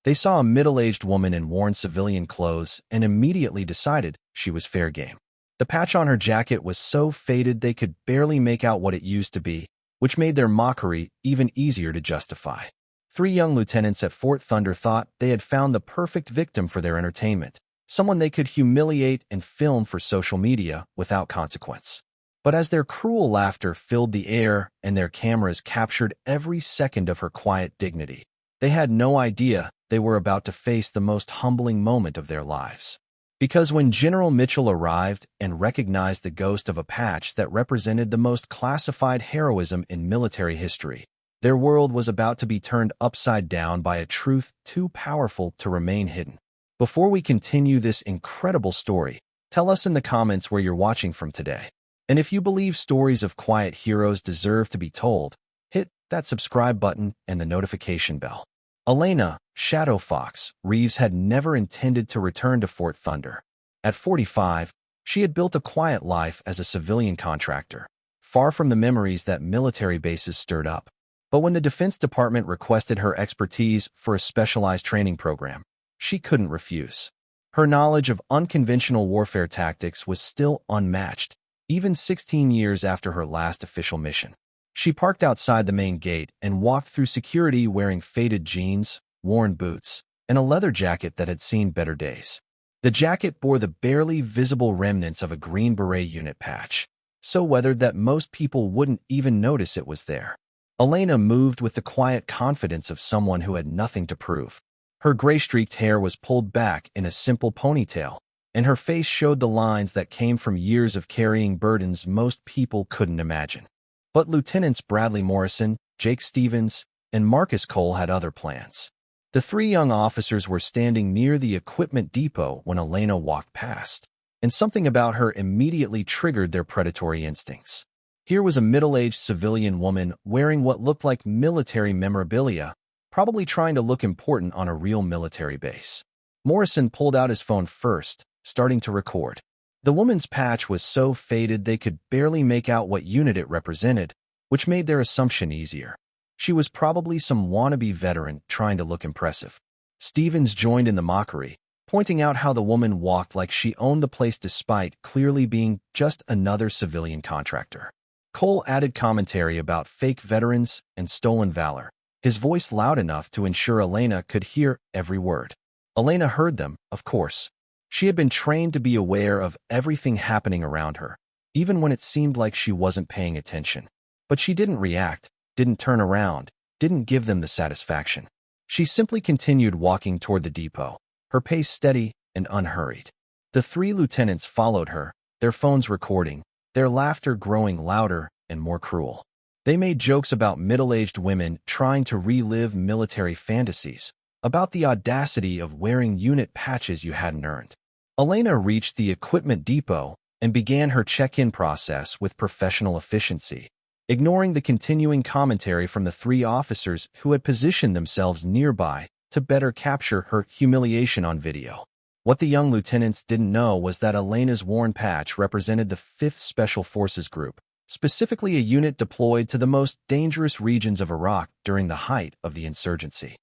They saw a middle-aged woman in worn civilian clothes and immediately decided she was fair game. The patch on her jacket was so faded they could barely make out what it used to be, which made their mockery even easier to justify. Three young lieutenants at Fort Thunder thought they had found the perfect victim for their entertainment, someone they could humiliate and film for social media without consequence. But as their cruel laughter filled the air and their cameras captured every second of her quiet dignity, they had no idea they were about to face the most humbling moment of their lives. Because when General Mitchell arrived and recognized the ghost of a patch that represented the most classified heroism in military history, their world was about to be turned upside down by a truth too powerful to remain hidden. Before we continue this incredible story, tell us in the comments where you're watching from today. And if you believe stories of quiet heroes deserve to be told, hit that subscribe button and the notification bell. Elena, Shadow Fox, Reeves had never intended to return to Fort Thunder. At 45, she had built a quiet life as a civilian contractor, far from the memories that military bases stirred up. But when the Defense Department requested her expertise for a specialized training program, she couldn't refuse. Her knowledge of unconventional warfare tactics was still unmatched, even 16 years after her last official mission. She parked outside the main gate and walked through security wearing faded jeans, worn boots, and a leather jacket that had seen better days. The jacket bore the barely visible remnants of a Green Beret unit patch, so weathered that most people wouldn't even notice it was there. Elena moved with the quiet confidence of someone who had nothing to prove. Her gray-streaked hair was pulled back in a simple ponytail, and her face showed the lines that came from years of carrying burdens most people couldn't imagine. But Lieutenants Bradley Morrison, Jake Stevens, and Marcus Cole had other plans. The three young officers were standing near the equipment depot when Elena walked past, and something about her immediately triggered their predatory instincts. Here was a middle-aged civilian woman wearing what looked like military memorabilia, probably trying to look important on a real military base. Morrison pulled out his phone first, starting to record. The woman's patch was so faded they could barely make out what unit it represented, which made their assumption easier. She was probably some wannabe veteran trying to look impressive. Stevens joined in the mockery, pointing out how the woman walked like she owned the place despite clearly being just another civilian contractor. Cole added commentary about fake veterans and stolen valor, his voice loud enough to ensure Elena could hear every word. Elena heard them, of course. She had been trained to be aware of everything happening around her, even when it seemed like she wasn't paying attention. But she didn't react, didn't turn around, didn't give them the satisfaction. She simply continued walking toward the depot, her pace steady and unhurried. The three lieutenants followed her, their phones recording, their laughter growing louder and more cruel. They made jokes about middle-aged women trying to relive military fantasies, about the audacity of wearing unit patches you hadn't earned. Elena reached the equipment depot and began her check-in process with professional efficiency, ignoring the continuing commentary from the three officers who had positioned themselves nearby to better capture her humiliation on video. What the young lieutenants didn't know was that Elena's worn patch represented the 5th Special Forces Group, specifically a unit deployed to the most dangerous regions of Iraq during the height of the insurgency.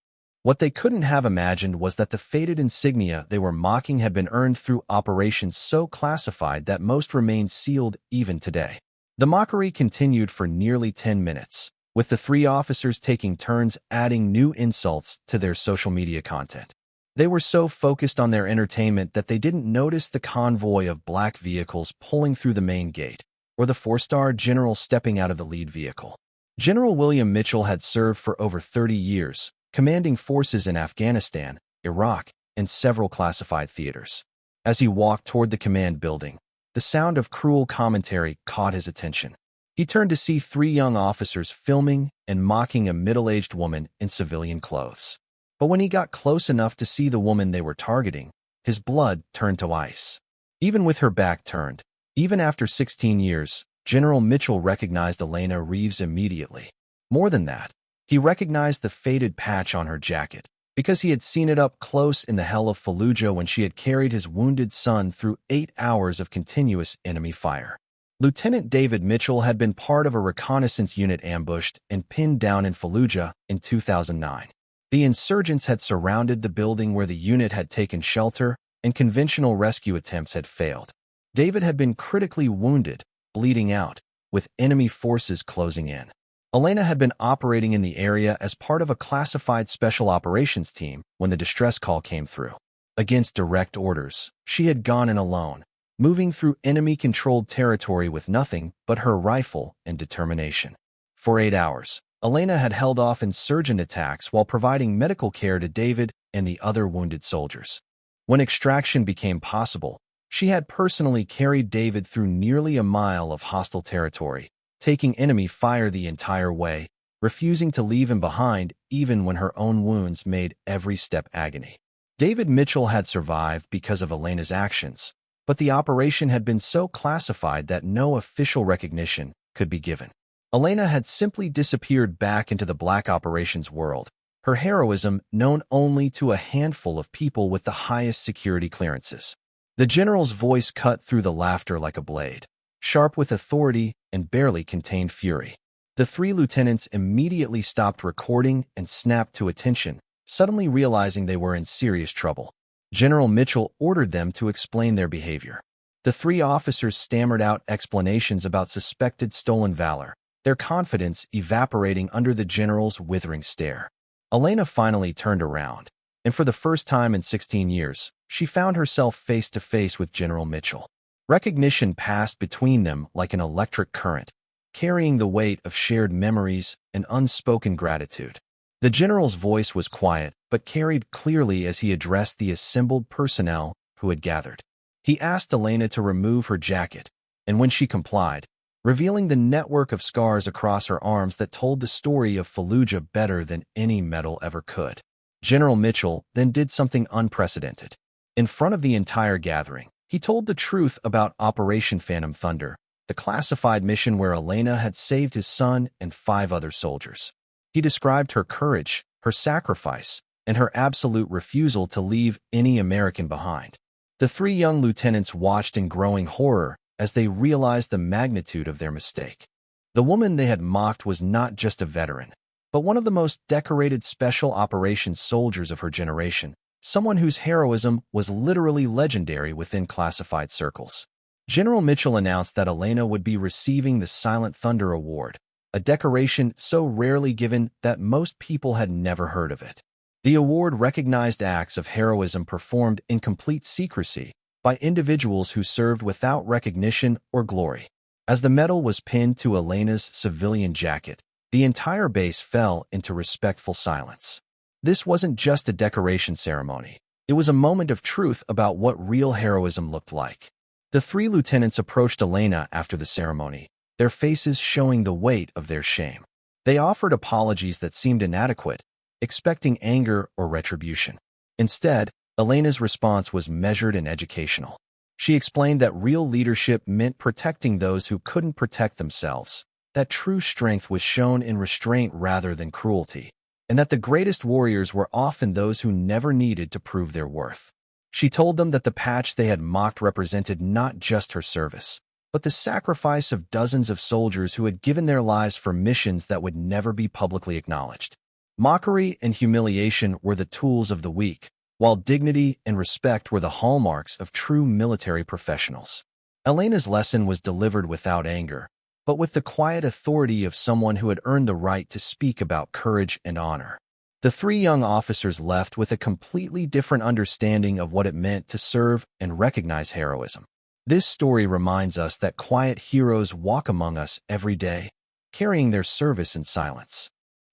What they couldn't have imagined was that the faded insignia they were mocking had been earned through operations so classified that most remain sealed even today. The mockery continued for nearly 10 minutes, with the three officers taking turns adding new insults to their social media content. They were so focused on their entertainment that they didn't notice the convoy of black vehicles pulling through the main gate, or the 4-star general stepping out of the lead vehicle. General William Mitchell had served for over 30 years, commanding forces in Afghanistan, Iraq, and several classified theaters. As he walked toward the command building, the sound of cruel commentary caught his attention. He turned to see three young officers filming and mocking a middle-aged woman in civilian clothes. But when he got close enough to see the woman they were targeting, his blood turned to ice. Even with her back turned, even after 16 years, General Mitchell recognized Elena Reeves immediately. More than that, he recognized the faded patch on her jacket, because he had seen it up close in the hell of Fallujah when she had carried his wounded son through 8 hours of continuous enemy fire. Lieutenant David Mitchell had been part of a reconnaissance unit ambushed and pinned down in Fallujah in 2009. The insurgents had surrounded the building where the unit had taken shelter, and conventional rescue attempts had failed. David had been critically wounded, bleeding out, with enemy forces closing in. Elena had been operating in the area as part of a classified special operations team when the distress call came through. Against direct orders, she had gone in alone, moving through enemy-controlled territory with nothing but her rifle and determination. For 8 hours, Elena had held off insurgent attacks while providing medical care to David and the other wounded soldiers. When extraction became possible, she had personally carried David through nearly a mile of hostile territory, taking enemy fire the entire way, refusing to leave him behind even when her own wounds made every step agony. David Mitchell had survived because of Elena's actions, but the operation had been so classified that no official recognition could be given. Elena had simply disappeared back into the black operations world, her heroism known only to a handful of people with the highest security clearances. The general's voice cut through the laughter like a blade, sharp with authority and barely contained fury. The 3 lieutenants immediately stopped recording and snapped to attention, suddenly realizing they were in serious trouble. General Mitchell ordered them to explain their behavior. The 3 officers stammered out explanations about suspected stolen valor, their confidence evaporating under the general's withering stare. Elena finally turned around, and for the first time in 16 years, she found herself face to face with General Mitchell. Recognition passed between them like an electric current, carrying the weight of shared memories and unspoken gratitude. The general's voice was quiet, but carried clearly as he addressed the assembled personnel who had gathered. He asked Elena to remove her jacket, and when she complied, revealing the network of scars across her arms that told the story of Fallujah better than any medal ever could. General Mitchell then did something unprecedented. In front of the entire gathering, he told the truth about Operation Phantom Thunder, the classified mission where Elena had saved his son and 5 other soldiers. He described her courage, her sacrifice, and her absolute refusal to leave any American behind. The 3 young lieutenants watched in growing horror as they realized the magnitude of their mistake. The woman they had mocked was not just a veteran, but one of the most decorated special operations soldiers of her generation, someone whose heroism was literally legendary within classified circles. General Mitchell announced that Elena would be receiving the Silent Thunder Award, a decoration so rarely given that most people had never heard of it. The award recognized acts of heroism performed in complete secrecy by individuals who served without recognition or glory. As the medal was pinned to Elena's civilian jacket, the entire base fell into respectful silence. This wasn't just a decoration ceremony. It was a moment of truth about what real heroism looked like. The 3 lieutenants approached Elena after the ceremony, their faces showing the weight of their shame. They offered apologies that seemed inadequate, expecting anger or retribution. Instead, Elena's response was measured and educational. She explained that real leadership meant protecting those who couldn't protect themselves, that true strength was shown in restraint rather than cruelty, and that the greatest warriors were often those who never needed to prove their worth. She told them that the patch they had mocked represented not just her service, but the sacrifice of dozens of soldiers who had given their lives for missions that would never be publicly acknowledged. Mockery and humiliation were the tools of the weak, while dignity and respect were the hallmarks of true military professionals. Elena's lesson was delivered without anger, but with the quiet authority of someone who had earned the right to speak about courage and honor. The 3 young officers left with a completely different understanding of what it meant to serve and recognize heroism. This story reminds us that quiet heroes walk among us every day, carrying their service in silence.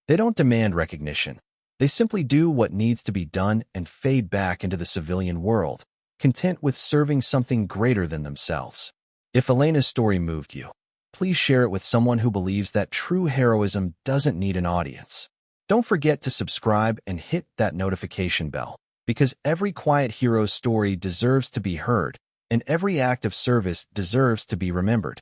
They don't demand recognition. They simply do what needs to be done and fade back into the civilian world, content with serving something greater than themselves. If Elena's story moved you, please share it with someone who believes that true heroism doesn't need an audience. Don't forget to subscribe and hit that notification bell, because every quiet hero's story deserves to be heard, and every act of service deserves to be remembered.